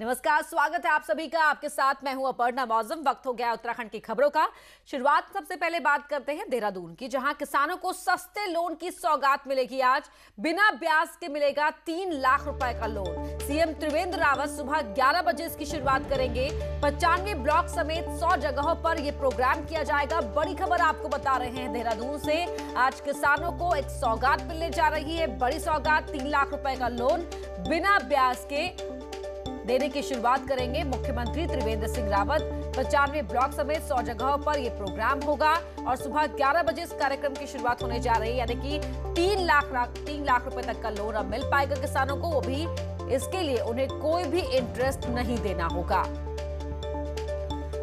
नमस्कार, स्वागत है आप सभी का। आपके साथ मैं हूं अपर्णा मौजम। वक्त हो गया उत्तराखंड की खबरों का। शुरुआत सबसे पहले बात करते हैं देहरादून की, जहां किसानों को सस्ते लोन की सौगात मिलेगी। आज बिना ब्याज के मिलेगा 3 लाख रुपए का लोन। सीएम त्रिवेंद्र रावत सुबह 11 बजे इसकी शुरुआत करेंगे। 95 ब्लॉक समेत 100 जगहों पर यह प्रोग्राम किया जाएगा। बड़ी खबर आपको बता रहे हैं देहरादून से। आज किसानों को एक सौगात मिलने जा रही है, बड़ी सौगात। 3 लाख रुपए का लोन बिना ब्याज के देने की शुरुआत करेंगे मुख्यमंत्री त्रिवेंद्र सिंह रावत। 95 ब्लॉक समेत 100 जगहों पर यह प्रोग्राम होगा और सुबह 11 बजे इस कार्यक्रम की शुरुआत होने जा रही है। यानी कि 3 लाख रुपए तक का लोन अब मिल पाएगा किसानों को। वो भी इसके लिए उन्हें कोई भी इंटरेस्ट नहीं देना होगा।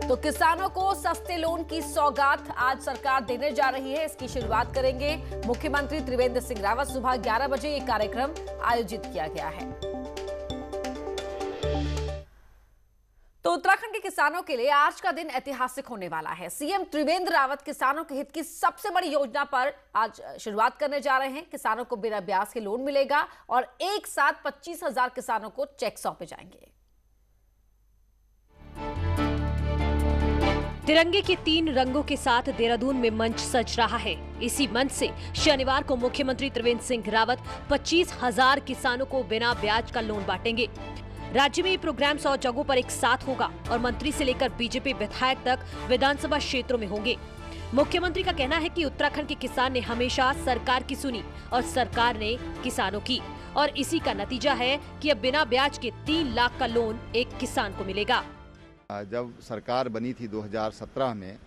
तो किसानों को सस्ते लोन की सौगात आज सरकार देने जा रही है। इसकी शुरुआत करेंगे मुख्यमंत्री त्रिवेंद्र सिंह रावत। सुबह 11 बजे ये कार्यक्रम आयोजित किया गया है। तो उत्तराखंड के किसानों के लिए आज का दिन ऐतिहासिक होने वाला है। सीएम त्रिवेंद्र रावत किसानों के हित की सबसे बड़ी योजना पर आज शुरुआत करने जा रहे हैं। किसानों को बिना ब्याज के लोन मिलेगा और एक साथ 25,000 किसानों को चेक सौंपे जाएंगे। तिरंगे के 3 रंगों के साथ देहरादून में मंच सज रहा है। इसी मंच से शनिवार को मुख्यमंत्री त्रिवेंद्र सिंह रावत 25,000 किसानों को बिना ब्याज का लोन बांटेंगे। राज्य में ये प्रोग्राम 100 जगहों पर एक साथ होगा और मंत्री से लेकर बीजेपी विधायक तक विधानसभा क्षेत्रों में होंगे। मुख्यमंत्री का कहना है कि उत्तराखंड के किसान ने हमेशा सरकार की सुनी और सरकार ने किसानों की, और इसी का नतीजा है कि अब बिना ब्याज के 3 लाख का लोन एक किसान को मिलेगा। जब सरकार बनी थी 2017 में,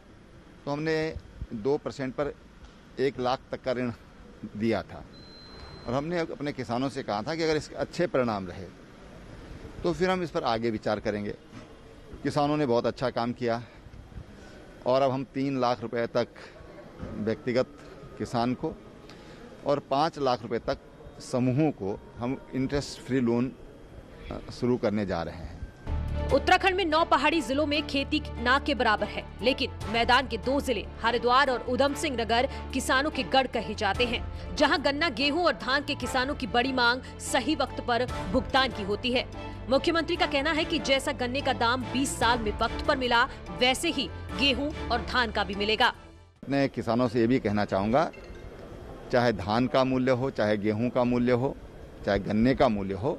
तो हमने 2% पर 1 लाख तक का ऋण दिया था और हमने अपने किसानों से कहा था कि अगर इसके अच्छे परिणाम रहे तो फिर हम इस पर आगे विचार करेंगे। किसानों ने बहुत अच्छा काम किया और अब हम 3 लाख रुपए तक व्यक्तिगत किसान को और 5 लाख रुपए तक समूहों को हम इंटरेस्ट फ्री लोन शुरू करने जा रहे हैं। उत्तराखंड में 9 पहाड़ी जिलों में खेती ना के बराबर है, लेकिन मैदान के 2 जिले हरिद्वार और उधम सिंह नगर किसानों के गढ़ कहे जाते हैं, जहां गन्ना, गेहूं और धान के किसानों की बड़ी मांग सही वक्त पर भुगतान की होती है। मुख्यमंत्री का कहना है कि जैसा गन्ने का दाम 20 साल में वक्त पर मिला, वैसे ही गेहूं और धान का भी मिलेगा। अपने किसानों से ये भी कहना चाहूँगा, चाहे धान का मूल्य हो, चाहे गेहूं का मूल्य हो, चाहे गन्ने का मूल्य हो,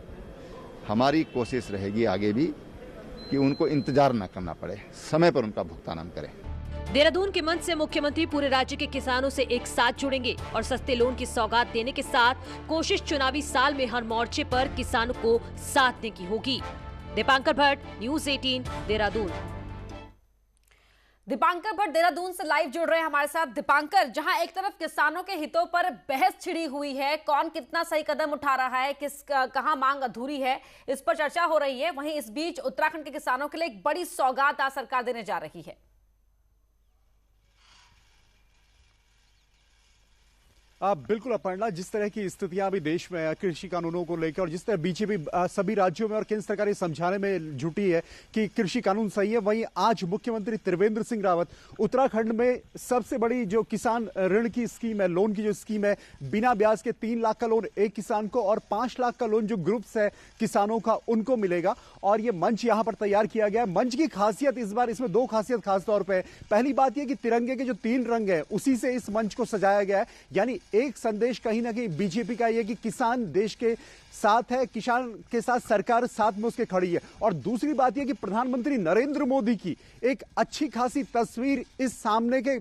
हमारी कोशिश रहेगी आगे भी कि उनको इंतजार न करना पड़े, समय पर उनका भुगतान हम करें। देहरादून के मंच से मुख्यमंत्री पूरे राज्य के किसानों से एक साथ जुड़ेंगे और सस्ते लोन की सौगात देने के साथ कोशिश चुनावी साल में हर मोर्चे पर किसानों को साथ देने की होगी। दीपांकर भट्ट, न्यूज़ 18, देहरादून। दीपांकर भट्ट देहरादून से लाइव जुड़ रहे हैं हमारे साथ। दीपांकर, जहां एक तरफ किसानों के हितों पर बहस छिड़ी हुई है, कौन कितना सही कदम उठा रहा है, कहां मांग अधूरी है, इस पर चर्चा हो रही है। वहीं इस बीच उत्तराखंड के किसानों के लिए एक बड़ी सौगात आज सरकार देने जा रही है। बिल्कुल अपर्णा, जिस तरह की स्थितियां अभी देश में कृषि कानूनों को लेकर और जिस तरह बीजेपी सभी राज्यों में और केंद्र सरकार ये समझाने में जुटी है कि कृषि कानून सही है, वहीं आज मुख्यमंत्री त्रिवेंद्र सिंह रावत उत्तराखंड में सबसे बड़ी जो किसान ऋण की स्कीम है, लोन की जो स्कीम है, बिना ब्याज के 3 लाख का लोन एक किसान को और 5 लाख का लोन जो ग्रुप्स है किसानों का उनको मिलेगा। और ये मंच यहां पर तैयार किया गया है। मंच की खासियत इस बार, इसमें 2 खासियत खासतौर पर। पहली बात यह कि तिरंगे के जो 3 रंग है उसी से इस मंच को सजाया गया है। यानी एक संदेश कहीं ना कहीं बीजेपी का यह कि किसान देश के साथ है, किसान के साथ सरकार साथ में उसके खड़ी है। और दूसरी बात यह कि प्रधानमंत्री नरेंद्र मोदी की एक अच्छी खासी तस्वीर इस सामने के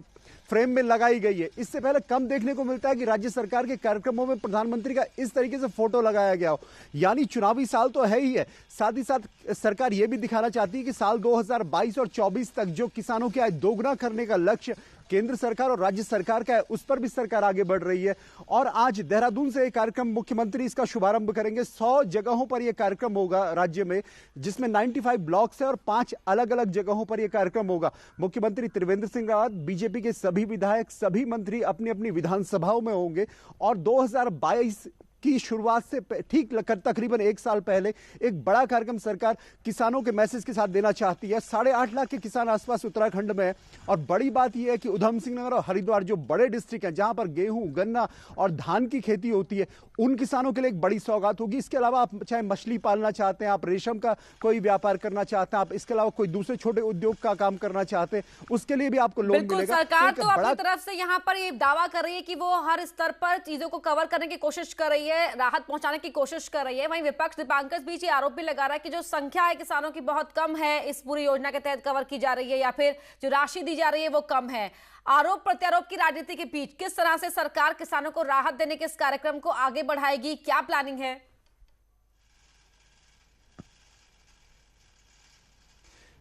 फ्रेम में लगाई गई है। इससे पहले कम देखने को मिलता है कि राज्य सरकार के कार्यक्रमों में प्रधानमंत्री का इस तरीके से फोटो लगाया गया हो। यानी चुनावी साल तो है ही है, साथ ही साथ सरकार यह भी दिखाना चाहती है कि साल 2022 और 24 तक जो किसानों की आय दोगुना करने का लक्ष्य केंद्र सरकार और राज्य सरकार का है, उस पर भी सरकार आगे बढ़ रही है। और आज देहरादून से एक कार्यक्रम मुख्यमंत्री इसका शुभारंभ करेंगे। 100 जगहों पर यह कार्यक्रम होगा राज्य में, जिसमें 95 ब्लॉक्स है और 5 अलग अलग जगहों पर यह कार्यक्रम होगा। मुख्यमंत्री त्रिवेंद्र सिंह रावत, बीजेपी के सभी विधायक, सभी मंत्री अपनी अपनी विधानसभाओं में होंगे और 2022 की शुरुआत से ठीक तकरीबन 1 साल पहले एक बड़ा कार्यक्रम सरकार किसानों के मैसेज के साथ देना चाहती है। 8.5 लाख के किसान आसपास उत्तराखंड में है और बड़ी बात यह है कि उधम सिंह नगर और हरिद्वार जो बड़े डिस्ट्रिक्ट हैं जहां पर गेहूं, गन्ना और धान की खेती होती है, उन किसानों के लिए एक बड़ी सौगात होगी। इसके अलावा आप चाहे मछली पालना चाहते हैं, आप रेशम का कोई व्यापार करना चाहते हैं, आप इसके अलावा कोई दूसरे छोटे उद्योग का काम करना चाहते हैं, उसके लिए भी आपको लोन मिलेगा। सरकार तो अपनी तरफ से यहाँ पर ये दावा कर रही है कि वो हर स्तर पर चीजों को कवर करने की कोशिश कर रही है, राहत पहुंचाने की कोशिश कर रही है। वहीं विपक्ष दीपांकर बीच ये आरोप भी लगा रहा है कि जो संख्या है किसानों की बहुत कम है, इस पूरी योजना के तहत कवर की जा रही है या फिर जो राशि दी जा रही है वो कम है। आरोप प्रत्यारोप की राजनीति के बीच किस तरह से सरकार किसानों को राहत देने के इस कार्यक्रम को आगे बढ़ाएगी, क्या प्लानिंग है?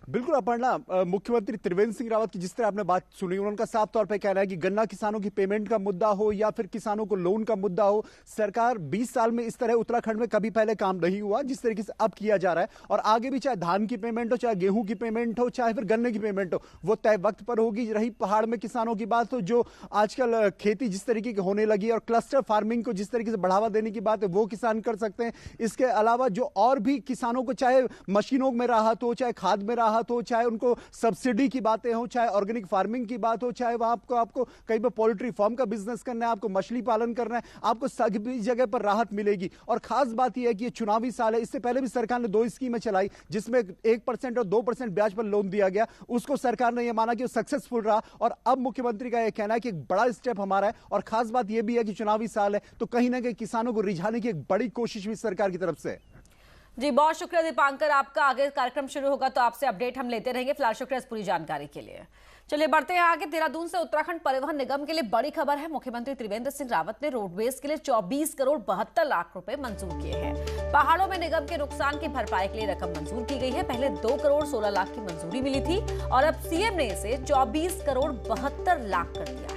बिल्कुल अपर्णा, मुख्यमंत्री त्रिवेंद्र सिंह रावत की जिस तरह आपने बात सुनी, उनका साफ तौर पे कहना है कि गन्ना किसानों की पेमेंट का मुद्दा हो या फिर किसानों को लोन का मुद्दा हो, सरकार 20 साल में इस तरह उत्तराखंड में कभी पहले काम नहीं हुआ जिस तरीके से अब किया जा रहा है। और आगे भी चाहे धान की पेमेंट हो, चाहे गेहूं की पेमेंट हो, चाहे फिर गन्ने की पेमेंट हो, वो तय वक्त पर होगी। रही पहाड़ में किसानों की बात हो, जो आजकल खेती जिस तरीके की होने लगी और क्लस्टर फार्मिंग को जिस तरीके से बढ़ावा देने की बात है, वो किसान कर सकते हैं। इसके अलावा जो और भी किसानों को चाहे मशीनों में राहत हो, चाहे खाद में राहत हो, चाहे उनको सब्सिडी की बातें हो, चाहे ऑर्गेनिक फार्मिंग की बात हो, चाहे वह आपको कहीं पर पोल्ट्री फार्म का बिजनेस करना है, आपको मछली पालन करना है, आपको सभी जगह पर राहत मिलेगी। और खास बात यह है कि ये चुनावी साल है। इससे पहले भी सरकार ने 2 स्कीमें चलाई जिसमें 1% और 2% ब्याज पर लोन दिया गया, उसको सरकार ने यह माना कि वो सक्सेसफुल रहा। और अब मुख्यमंत्री का यह कहना है कि एक बड़ा स्टेप हमारा है। और खास बात यह भी है कि चुनावी साल है तो कहीं ना कहीं किसानों को रिझाने की एक बड़ी कोशिश भी सरकार की तरफ से है। जी बहुत शुक्रिया दीपांकर, आपका आगे कार्यक्रम शुरू होगा तो आपसे अपडेट हम लेते रहेंगे। फिलहाल शुक्रिया इस पूरी जानकारी के लिए। चलिए बढ़ते हैं आगे। देहरादून से उत्तराखंड परिवहन निगम के लिए बड़ी खबर है। मुख्यमंत्री त्रिवेंद्र सिंह रावत ने रोडवेज के लिए 24 करोड़ 72 लाख रुपए मंजूर किए हैं। पहाड़ों में निगम के नुकसान की भरपाई के लिए रकम मंजूर की गई है। पहले 2 करोड़ 16 लाख की मंजूरी मिली थी और अब सीएम ने इसे 24 करोड़ 72 लाख कर दिया है।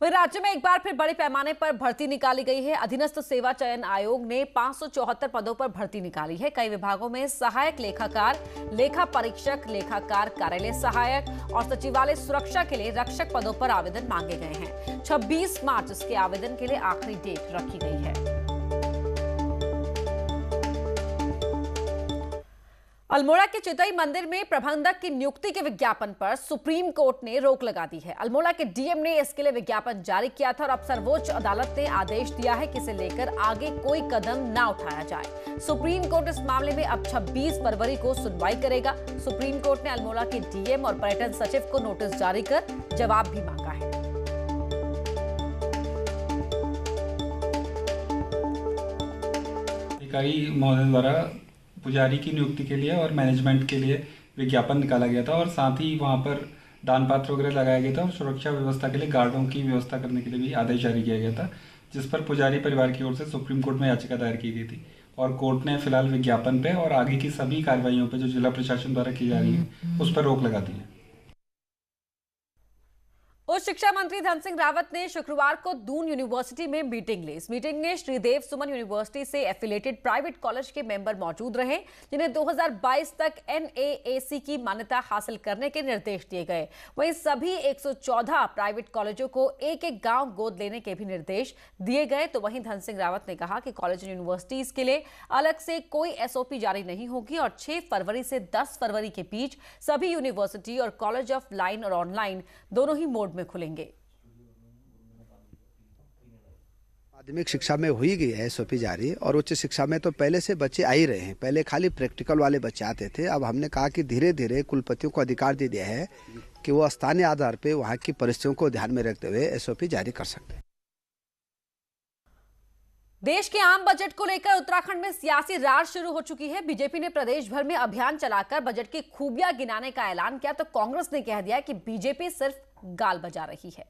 वहीं राज्य में एक बार फिर बड़े पैमाने पर भर्ती निकाली गई है। अधीनस्थ सेवा चयन आयोग ने 574 पदों पर भर्ती निकाली है। कई विभागों में सहायक लेखाकार, लेखा परीक्षक, लेखाकार कार्यालय सहायक और सचिवालय सुरक्षा के लिए रक्षक पदों पर आवेदन मांगे गए हैं। 26 मार्च इसके आवेदन के लिए आखिरी डेट रखी गई है। अल्मोड़ा के चितई मंदिर में प्रबंधक की नियुक्ति के विज्ञापन पर सुप्रीम कोर्ट ने रोक लगा दी है। अल्मोड़ा के डीएम ने इसके लिए विज्ञापन जारी किया था और अब सर्वोच्च अदालत ने आदेश दिया है कि इसे लेकर आगे कोई कदम ना उठाया जाए। सुप्रीम कोर्ट इस मामले में अब 26 फरवरी को सुनवाई करेगा। सुप्रीम कोर्ट ने अल्मोड़ा के डीएम और पर्यटन सचिव को नोटिस जारी कर जवाब भी मांगा है। अधिकारी महोदय द्वारा पुजारी की नियुक्ति के लिए और मैनेजमेंट के लिए विज्ञापन निकाला गया था और साथ ही वहां पर दान पात्र वगैरह लगाया गया था और सुरक्षा व्यवस्था के लिए गार्डों की व्यवस्था करने के लिए भी आदेश जारी किया गया था, जिस पर पुजारी परिवार की ओर से सुप्रीम कोर्ट में याचिका दायर की गई थी। और कोर्ट ने फिलहाल विज्ञापन पे और आगे की सभी कार्रवाइयों पे जो जिला प्रशासन द्वारा की जा रही है उस पर रोक लगा दी है। उच्च शिक्षा मंत्री धन सिंह रावत ने शुक्रवार को दून यूनिवर्सिटी में मीटिंग ली। इस मीटिंग में श्रीदेव सुमन यूनिवर्सिटी से एफिलेटेड प्राइवेट कॉलेज के मेंबर मौजूद रहे, जिन्हें 2022 तक NAAC की मान्यता हासिल करने के निर्देश दिए गए। वहीं सभी 114 प्राइवेट कॉलेजों को एक-एक गांव गोद लेने के भी निर्देश दिए गए। तो वहीं धन सिंह रावत ने कहा कि कॉलेज यूनिवर्सिटीज के लिए अलग से कोई SOP जारी नहीं होगी और 6 फरवरी से 10 फरवरी के बीच सभी यूनिवर्सिटी और कॉलेज ऑफ लाइन और ऑनलाइन दोनों ही मोड खुलेंगे। माध्यमिक शिक्षा में हुई गई है SOP जारी और उच्च शिक्षा में तो पहले से बच्चे आ ही रहे हैं। पहले खाली प्रैक्टिकल वाले बच्चे आते थे। अब हमने कहा कि धीरे धीरे कुलपतियों को अधिकार दे दिया है कि वो स्थानीय आधार पे वहाँ की परिस्थितियों को ध्यान में रखते हुए SOP जारी कर सकते हैं। देश के आम बजट को लेकर उत्तराखंड में सियासी रार शुरू हो चुकी है। बीजेपी ने प्रदेश भर में अभियान चलाकर बजट की खूबियां गिनाने का ऐलान किया तो कांग्रेस ने कह दिया कि बीजेपी सिर्फ गाल बजा रही है।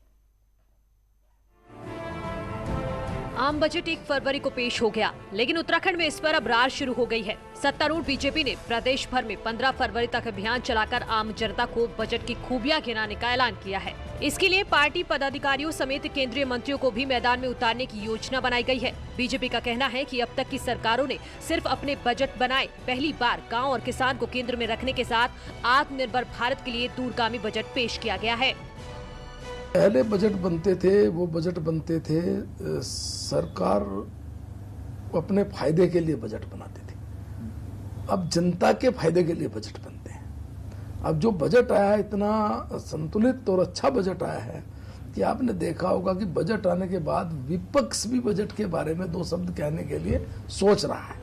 आम बजट 1 फरवरी को पेश हो गया, लेकिन उत्तराखंड में इस पर अब रार शुरू हो गई है। सत्तारूढ़ बीजेपी ने प्रदेश भर में 15 फरवरी तक अभियान चलाकर आम जनता को बजट की खूबियां गिनाने का ऐलान किया है। इसके लिए पार्टी पदाधिकारियों समेत केंद्रीय मंत्रियों को भी मैदान में उतारने की योजना बनाई गई है। बीजेपी का कहना है कि अब तक की सरकारों ने सिर्फ अपने बजट बनाए, पहली बार गाँव और किसान को केंद्र में रखने के साथ आत्मनिर्भर भारत के लिए दूरगामी बजट पेश किया गया है। पहले बजट बनते थे, वो बजट बनते थे सरकार अपने फायदे के लिए बजट बनाती थी। अब जनता के फायदे के लिए बजट बनते हैं। अब जो बजट आया है इतना संतुलित और अच्छा बजट आया है कि आपने देखा होगा कि बजट आने के बाद विपक्ष भी बजट के बारे में 2 शब्द कहने के लिए सोच रहा है।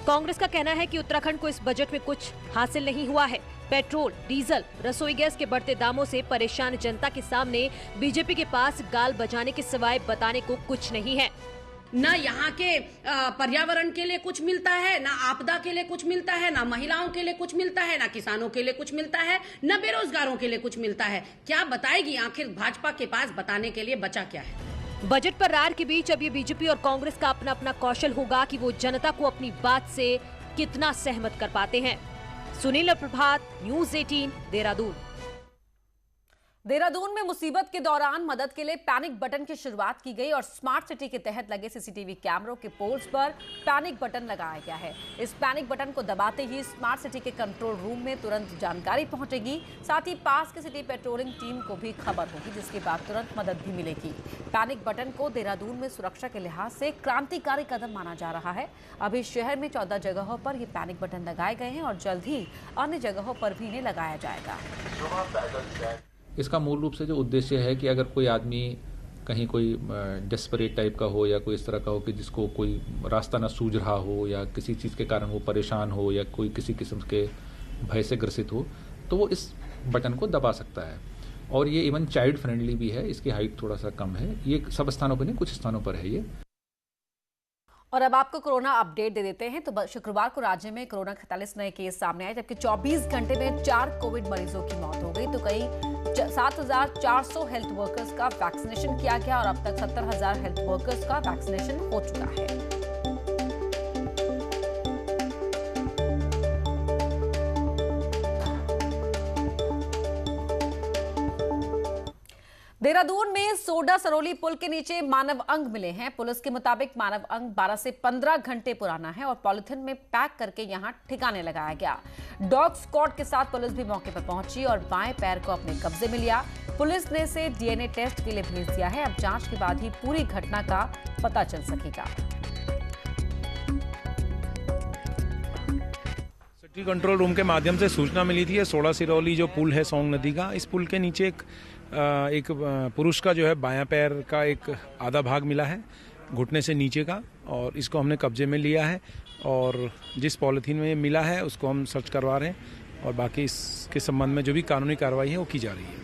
कांग्रेस का कहना है कि उत्तराखंड को इस बजट में कुछ हासिल नहीं हुआ है। पेट्रोल, डीजल, रसोई गैस के बढ़ते दामों से परेशान जनता के सामने बीजेपी के पास गाल बजाने के सिवाय बताने को कुछ नहीं है। न यहाँ के पर्यावरण के लिए कुछ मिलता है, न आपदा के लिए कुछ मिलता है, न महिलाओं के लिए कुछ मिलता है, न किसानों के लिए कुछ मिलता है, न बेरोजगारों के लिए कुछ मिलता है। क्या बताएगी आखिर भाजपा के पास बताने के लिए बचा क्या है? बजट पर रार के बीच अब ये बीजेपी और कांग्रेस का अपना अपना कौशल होगा कि वो जनता को अपनी बात से कितना सहमत कर पाते हैं। सुनील प्रभात, न्यूज़ 18, देहरादून। देहरादून में मुसीबत के दौरान मदद के लिए पैनिक बटन की शुरुआत की गई और स्मार्ट सिटी के तहत लगे सीसीटीवी कैमरों के पोल्स पर पैनिक बटन लगाया गया है। इस पैनिक बटन को दबाते ही स्मार्ट सिटी के कंट्रोल रूम में तुरंत जानकारी पहुंचेगी। साथ ही पास के सिटी पेट्रोलिंग टीम को भी खबर होगी, जिसके बाद तुरंत मदद भी मिलेगी। पैनिक बटन को देहरादून में सुरक्षा के लिहाज से क्रांतिकारी कदम माना जा रहा है। अभी शहर में 14 जगहों पर ये पैनिक बटन लगाए गए हैं और जल्द ही अन्य जगहों पर भी इन्हें लगाया जाएगा। इसका मूल रूप से जो उद्देश्य है कि अगर कोई आदमी कहीं कोई डेस्परेट टाइप का हो या कोई इस तरह का हो कि जिसको कोई रास्ता ना सूझ रहा हो या किसी चीज़ के कारण वो परेशान हो या कोई किसी किस्म के भय से ग्रसित हो, तो वो इस बटन को दबा सकता है। और ये इवन चाइल्ड फ्रेंडली भी है, इसकी हाइट थोड़ा सा कम है। ये सब स्थानों पर नहीं, कुछ स्थानों पर है ये। और अब आपको कोरोना अपडेट दे देते हैं। तो शुक्रवार को राज्य में कोरोना के 43 नए केस सामने आए, जबकि 24 घंटे में 4 कोविड मरीजों की मौत हो गई। तो कई 7,400 हेल्थ वर्कर्स का वैक्सीनेशन किया गया और अब तक 70,000 हेल्थ वर्कर्स का वैक्सीनेशन हो चुका है। देहरादून में सोडा सरोली पुल के नीचे मानव अंग मिले हैं। पुलिस के मुताबिक मानव अंग 12 से 15 घंटे पुराना है और पॉलिथीन में पैक करके यहां ठिकाने लगाया गया। डॉग स्क्वाड के साथ पुलिस भी मौके पर पहुंची और बाएं पैर को अपने कब्जे में लिया। पुलिस ने इसे डीएनए टेस्ट के लिए भेज दिया है। अब जांच के बाद ही पूरी घटना का पता चल सकेगा। सिटी कंट्रोल रूम के माध्यम से सूचना मिली थी, सोडा सिरौली जो पुल है सोंग नदी का, इस पुल के नीचे एक पुरुष का जो है बायां पैर का एक आधा भाग मिला है, घुटने से नीचे का, और इसको हमने कब्जे में लिया है और जिस पॉलिथीन में ये मिला है उसको हम सर्च करवा रहे हैं और बाकी इसके संबंध में जो भी कानूनी कार्रवाई है वो की जा रही है।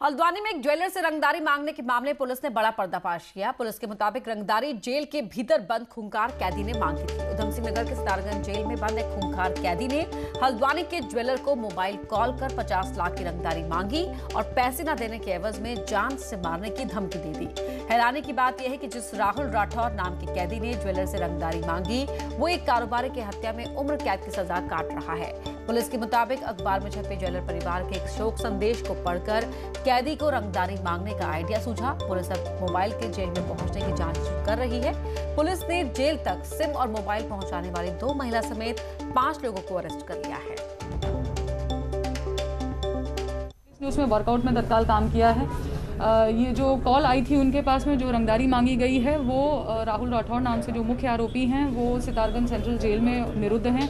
हल्द्वानी में एक ज्वेलर से रंगदारी मांगने के मामले पुलिस ने बड़ा पर्दाफाश किया। पुलिस के मुताबिक रंगदारी जेल के भीतर बंद खूंखार कैदी ने मांगी थी। उधम सिंह नगर के सितारगंज जेल में बंद एक खूंखार कैदी ने हल्द्वानी के ज्वेलर को मोबाइल कॉल कर 50 लाख की रंगदारी मांगी और पैसे न देने के एवज में जान से मारने की धमकी दे दी। हैरानी की बात यह है कि जिस राहुल राठौर नाम के कैदी ने ज्वेलर से रंगदारी मांगी, वो एक कारोबारी की हत्या में उम्र कैद की सजा काट रहा है। पुलिस के मुताबिक अखबार में छपे ज्वेलर परिवार के एक शोक संदेश को पढ़कर कैदी को रंगदारी मांगने का आइडिया सूझा। पुलिस अब मोबाइल के जेल में पहुंचने की जांच कर रही है। पुलिस ने जेल तक सिम और मोबाइल पहुंचाने वाली 2 महिला समेत 5 लोगों को अरेस्ट कर लिया है। उसमें वर्कआउट में तत्काल काम किया है। ये जो कॉल आई थी उनके पास में जो रंगदारी मांगी गई है वो राहुल राठौर नाम से जो मुख्य आरोपी हैं वो सितारगंज सेंट्रल जेल में निरुद्ध हैं,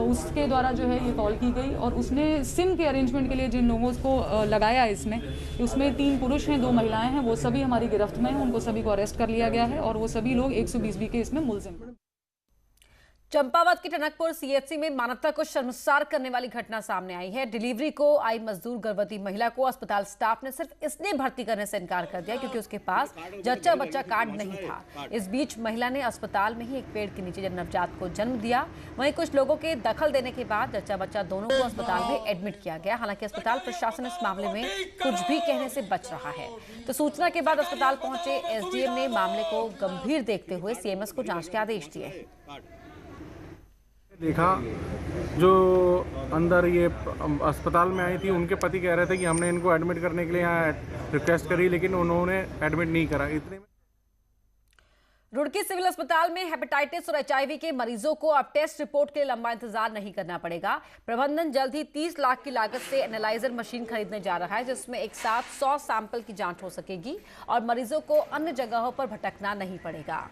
उसके द्वारा जो है ये कॉल की गई और उसने सिम के अरेंजमेंट के लिए जिन लोगों को लगाया उसमें 3 पुरुष हैं, 2 महिलाएं हैं, वो सभी हमारी गिरफ्त में हैं। उनको सभी को अरेस्ट कर लिया गया है और वो सभी लोग 120B के इसमें मुलजिम हैं। चंपावत के टनकपुर सीएचसी में मानवता को शर्मसार करने वाली घटना सामने आई है। डिलीवरी को आई मजदूर गर्भवती महिला को अस्पताल स्टाफ ने सिर्फ इसलिए भर्ती करने से इनकार कर दिया क्योंकि उसके पास जच्चा बच्चा कार्ड नहीं था। इस बीच महिला ने अस्पताल में ही एक पेड़ के नीचे नवजात को जन्म दिया। वहीं कुछ लोगों के दखल देने के बाद जच्चा बच्चा दोनों को अस्पताल में एडमिट किया गया। हालांकि अस्पताल प्रशासन इस मामले में कुछ भी कहने से बच रहा है। तो सूचना के बाद अस्पताल पहुंचे एसडीएम ने मामले को गंभीर देखते हुए सीएमएस को जांच के आदेश दिए। देखा जो अंदर ये अस्पताल में आई थी, उनके पति कह रहे थे कि हमने इनको एडमिट करने के लिए यहाँ रिक्वेस्ट करी, लेकिन उन्होंने एडमिट नहीं करा। इतने में रुड़की सिविल अस्पताल में हेपेटाइटिस और एचआईवी के मरीजों को अब टेस्ट रिपोर्ट के लिए लंबा इंतजार नहीं करना पड़ेगा। प्रबंधन जल्द ही 30 लाख की लागत से एनालाइजर मशीन खरीदने जा रहा है, जिसमें एक साथ 100 सैंपल की जांच हो सकेगी और मरीजों को अन्य जगहों पर भटकना नहीं पड़ेगा।